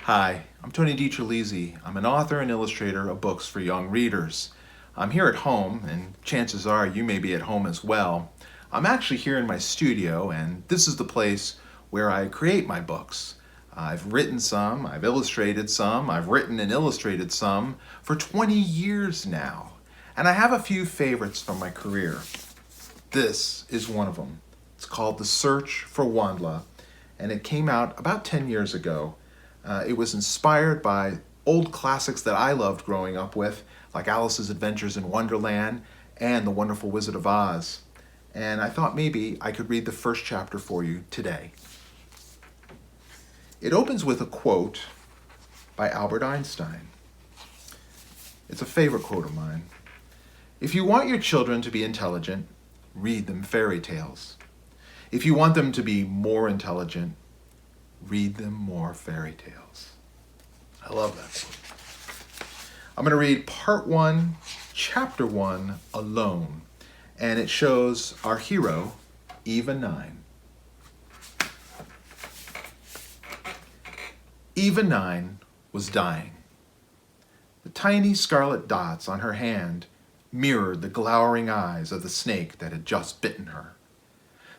Hi, I'm Tony DiTerlizzi. I'm an author and illustrator of books for young readers. I'm here at home, and chances are you may be at home as well. I'm actually here in my studio, and this is the place where I create my books. I've written some, I've illustrated some, I've written and illustrated some for 20 years now. And I have a few favorites from my career. This is one of them. It's called The Search for WondLa, and it came out about 10 years ago. It was inspired by old classics that I loved growing up with, like Alice's Adventures in Wonderland and The Wonderful Wizard of Oz. And I thought maybe I could read the first chapter for you today. It opens with a quote by Albert Einstein. It's a favorite quote of mine. If you want your children to be intelligent, read them fairy tales. If you want them to be more intelligent, read them more fairy tales. I love that. I'm going to read part 1, chapter 1 alone, and it shows our hero, Eva Nine. Eva Nine was dying. The tiny scarlet dots on her hand mirrored the glowering eyes of the snake that had just bitten her.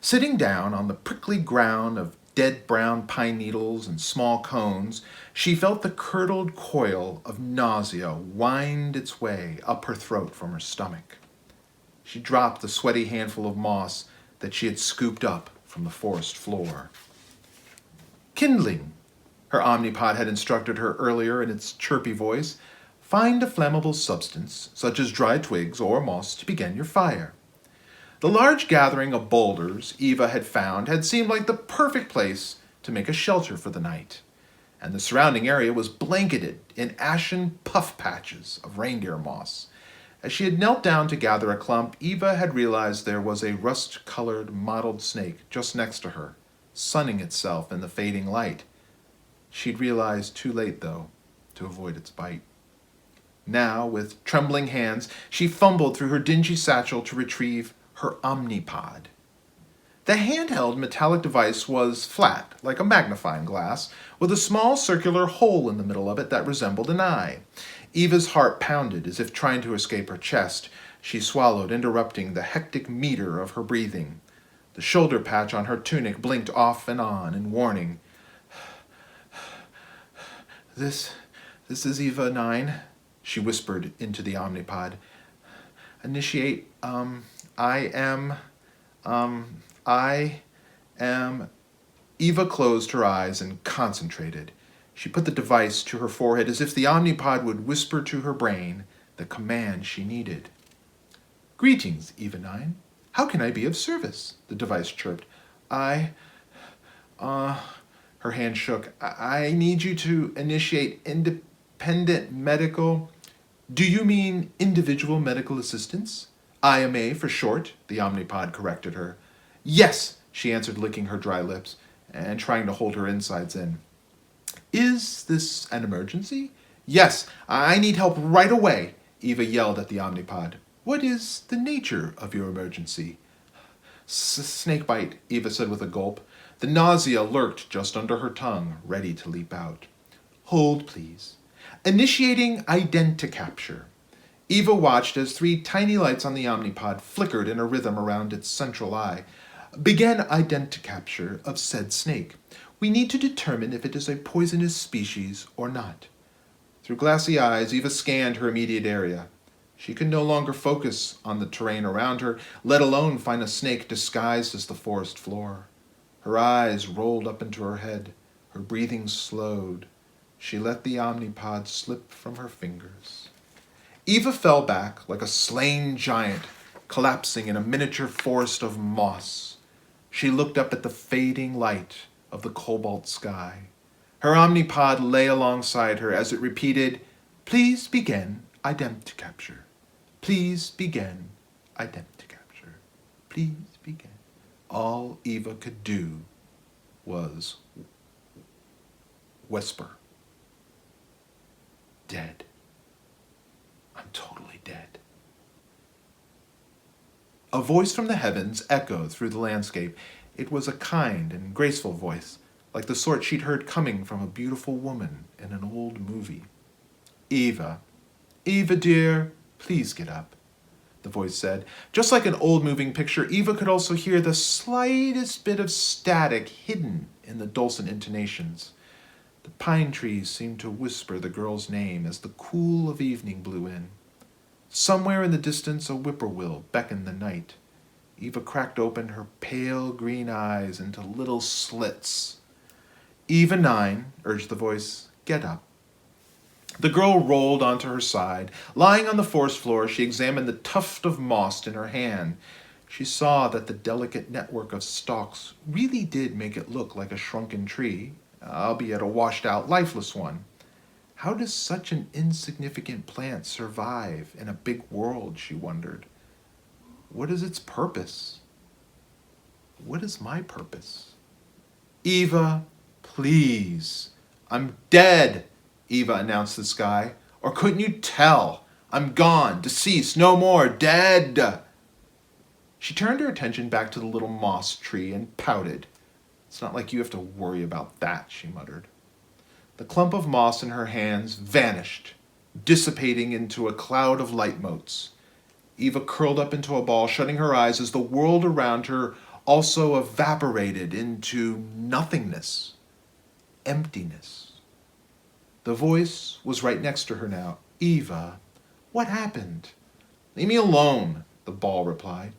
Sitting down on the prickly ground of dead brown pine needles and small cones, she felt the curdled coil of nausea wind its way up her throat from her stomach. She dropped the sweaty handful of moss that she had scooped up from the forest floor. Kindling, her omnipod had instructed her earlier in its chirpy voice. Find a flammable substance, such as dry twigs or moss, to begin your fire. The large gathering of boulders Eva had found had seemed like the perfect place to make a shelter for the night, and the surrounding area was blanketed in ashen puff patches of reindeer moss. As she had knelt down to gather a clump, Eva had realized there was a rust-colored mottled snake just next to her, sunning itself in the fading light. She'd realized too late, though, to avoid its bite. Now, with trembling hands, she fumbled through her dingy satchel to retrieve her omnipod. The handheld metallic device was flat, like a magnifying glass, with a small circular hole in the middle of it that resembled an eye. Eva's heart pounded as if trying to escape her chest. She swallowed, interrupting the hectic meter of her breathing. The shoulder patch on her tunic blinked off and on in warning. This is Eva Nine, she whispered into the omnipod. Initiate, I am... Eva closed her eyes and concentrated. She put the device to her forehead as if the omnipod would whisper to her brain the command she needed. Greetings, Eva Nine. How can I be of service? The device chirped. Her hand shook. I need you to initiate independent medical... Do you mean individual medical assistance? IMA for short, the omnipod corrected her. Yes, she answered, licking her dry lips and trying to hold her insides in. Is this an emergency? Yes, I need help right away, Eva yelled at the omnipod. What is the nature of your emergency? Snakebite, Eva said with a gulp. The nausea lurked just under her tongue, ready to leap out. Hold, please. Initiating identicapture. Eva watched as 3 tiny lights on the omnipod flickered in a rhythm around its central eye. Begin identicapture of said snake. We need to determine if it is a poisonous species or not. Through glassy eyes, Eva scanned her immediate area. She could no longer focus on the terrain around her, let alone find a snake disguised as the forest floor. Her eyes rolled up into her head. Her breathing slowed. She let the omnipod slip from her fingers. Eva fell back like a slain giant, collapsing in a miniature forest of moss. She looked up at the fading light of the cobalt sky. Her omnipod lay alongside her as it repeated, Please begin identicapture. Please begin identicapture. Please begin. All Eva could do was whisper. Dead. I'm totally dead. A voice from the heavens echoed through the landscape. It was a kind and graceful voice, like the sort she'd heard coming from a beautiful woman in an old movie. Eva, Eva dear, please get up, the voice said. Just like an old moving picture, Eva could also hear the slightest bit of static hidden in the dulcet intonations. The pine trees seemed to whisper the girl's name as the cool of evening blew in. Somewhere in the distance, a whippoorwill beckoned the night. Eva cracked open her pale green eyes into little slits. Eva Nine, urged the voice, get up. The girl rolled onto her side. Lying on the forest floor, she examined the tuft of moss in her hand. She saw that the delicate network of stalks really did make it look like a shrunken tree, albeit a washed-out, lifeless one. How does such an insignificant plant survive in a big world, she wondered. What is its purpose? What is my purpose? Eva, please. I'm dead, Eva announced to the sky. Or couldn't you tell? I'm gone, deceased, no more, dead. She turned her attention back to the little moss tree and pouted. It's not like you have to worry about that, she muttered. The clump of moss in her hands vanished, dissipating into a cloud of light motes. Eva curled up into a ball, shutting her eyes as the world around her also evaporated into nothingness, emptiness. The voice was right next to her now. Eva, what happened? Leave me alone, the ball replied.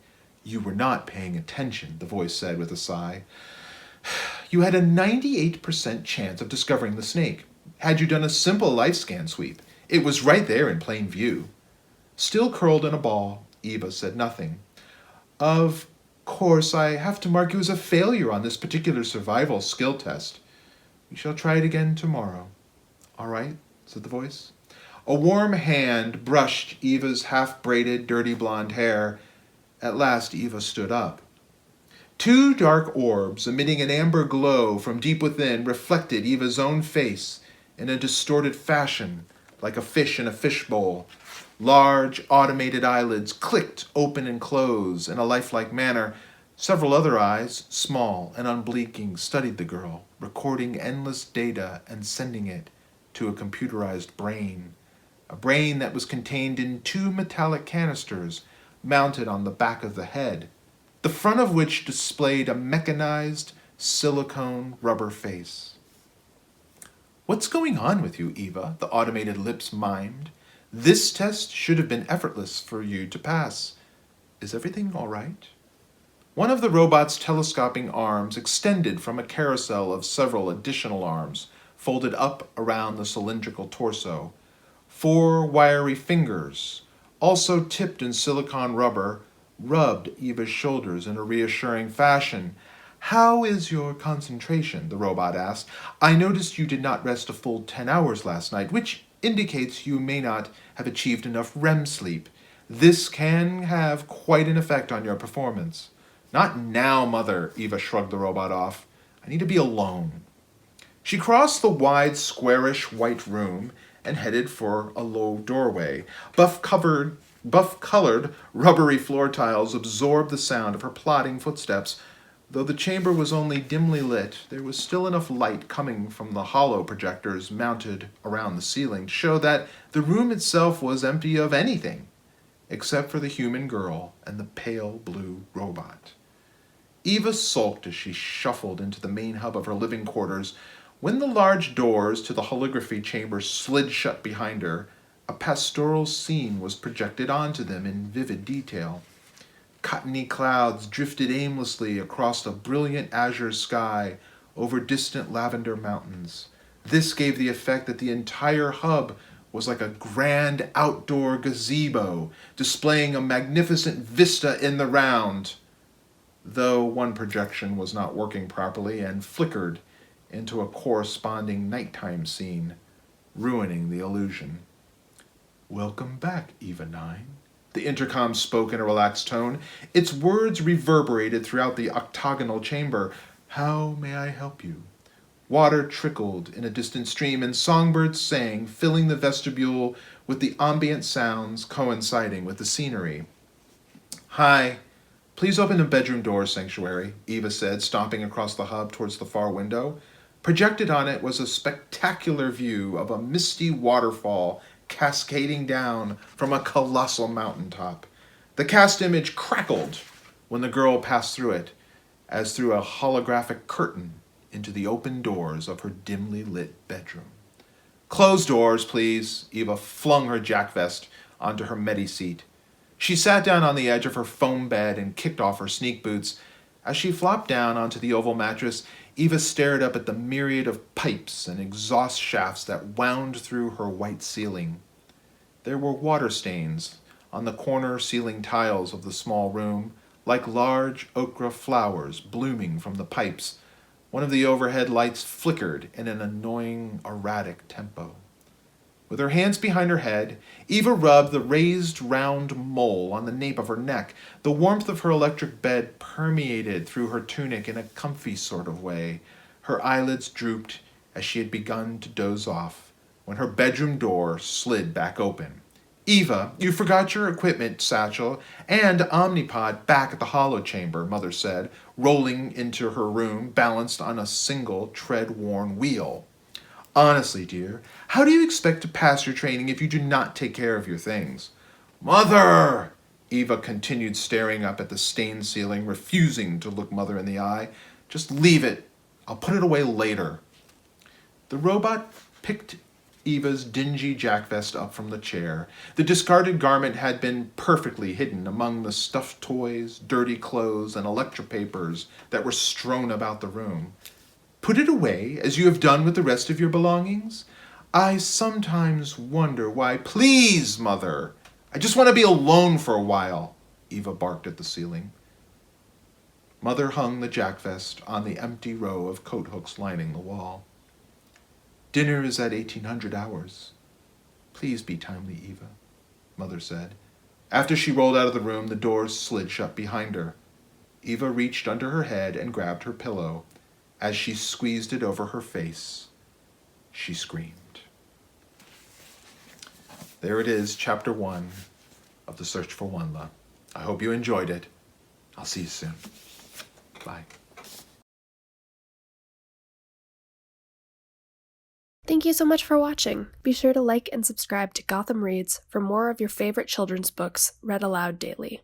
You were not paying attention, the voice said with a sigh. You had a 98% chance of discovering the snake. Had you done a simple life scan sweep, it was right there in plain view. Still curled in a ball, Eva said nothing. Of course, I have to mark you as a failure on this particular survival skill test. We shall try it again tomorrow. All right, said the voice. A warm hand brushed Eva's half-braided, dirty blonde hair. At last, Eva stood up. Two dark orbs, emitting an amber glow from deep within, reflected Eva's own face in a distorted fashion, like a fish in a fishbowl. Large, automated eyelids clicked open and close in a lifelike manner. Several other eyes, small and unblinking, studied the girl, recording endless data and sending it to a computerized brain. A brain that was contained in two metallic canisters mounted on the back of the head, the front of which displayed a mechanized silicone rubber face. What's going on with you, Eva? The automated lips mimed. This test should have been effortless for you to pass. Is everything all right? One of the robot's telescoping arms extended from a carousel of several additional arms, folded up around the cylindrical torso. 4 wiry fingers, also tipped in silicone rubber, rubbed Eva's shoulders in a reassuring fashion. How is your concentration? The robot asked. I noticed you did not rest a full 10 hours last night, which indicates you may not have achieved enough REM sleep. This can have quite an effect on your performance. Not now, Mother, Eva shrugged the robot off. I need to be alone. She crossed the wide, squarish white room and headed for a low doorway. Buff-colored, rubbery floor tiles absorbed the sound of her plodding footsteps. Though the chamber was only dimly lit, there was still enough light coming from the hollow projectors mounted around the ceiling to show that the room itself was empty of anything, except for the human girl and the pale blue robot. Eva sulked as she shuffled into the main hub of her living quarters. When the large doors to the holography chamber slid shut behind her, a pastoral scene was projected onto them in vivid detail. Cottony clouds drifted aimlessly across a brilliant azure sky over distant lavender mountains. This gave the effect that the entire hub was like a grand outdoor gazebo, displaying a magnificent vista in the round, though one projection was not working properly and flickered into a corresponding nighttime scene, ruining the illusion. Welcome back, Eva Nine. The intercom spoke in a relaxed tone. Its words reverberated throughout the octagonal chamber. How may I help you? Water trickled in a distant stream, and songbirds sang, filling the vestibule with the ambient sounds coinciding with the scenery. Hi. Please open the bedroom door, Sanctuary, Eva said, stomping across the hub towards the far window. Projected on it was a spectacular view of a misty waterfall cascading down from a colossal mountaintop. The cast image crackled when the girl passed through it, as through a holographic curtain into the open doors of her dimly lit bedroom. "Close doors, please." Eva flung her jack vest onto her medi-seat. She sat down on the edge of her foam bed and kicked off her sneak boots. As she flopped down onto the oval mattress, Eva stared up at the myriad of pipes and exhaust shafts that wound through her white ceiling. There were water stains on the corner ceiling tiles of the small room, like large ochre flowers blooming from the pipes. One of the overhead lights flickered in an annoying, erratic tempo. With her hands behind her head, Eva rubbed the raised round mole on the nape of her neck. The warmth of her electric bed permeated through her tunic in a comfy sort of way. Her eyelids drooped as she had begun to doze off when her bedroom door slid back open. "Eva, you forgot your equipment satchel and Omnipod back at the hollow chamber," Mother said, rolling into her room, balanced on a single tread-worn wheel. "Honestly, dear, how do you expect to pass your training if you do not take care of your things?" "Mother!" Eva continued staring up at the stained ceiling, refusing to look Mother in the eye. "Just leave it. I'll put it away later." The robot picked Eva's dingy jack vest up from the chair. The discarded garment had been perfectly hidden among the stuffed toys, dirty clothes, and electropapers that were strewn about the room. "Put it away, as you have done with the rest of your belongings? I sometimes wonder why—" "Please, Mother! I just want to be alone for a while," Eva barked at the ceiling. Mother hung the jack vest on the empty row of coat hooks lining the wall. "Dinner is at 1800 hours. Please be timely, Eva," Mother said. After she rolled out of the room, the doors slid shut behind her. Eva reached under her head and grabbed her pillow. As she squeezed it over her face, she screamed. There it is, Chapter 1 of The Search for WondLa. I hope you enjoyed it. I'll see you soon. Bye. Thank you so much for watching. Be sure to like and subscribe to Gotham Reads for more of your favorite children's books read aloud daily.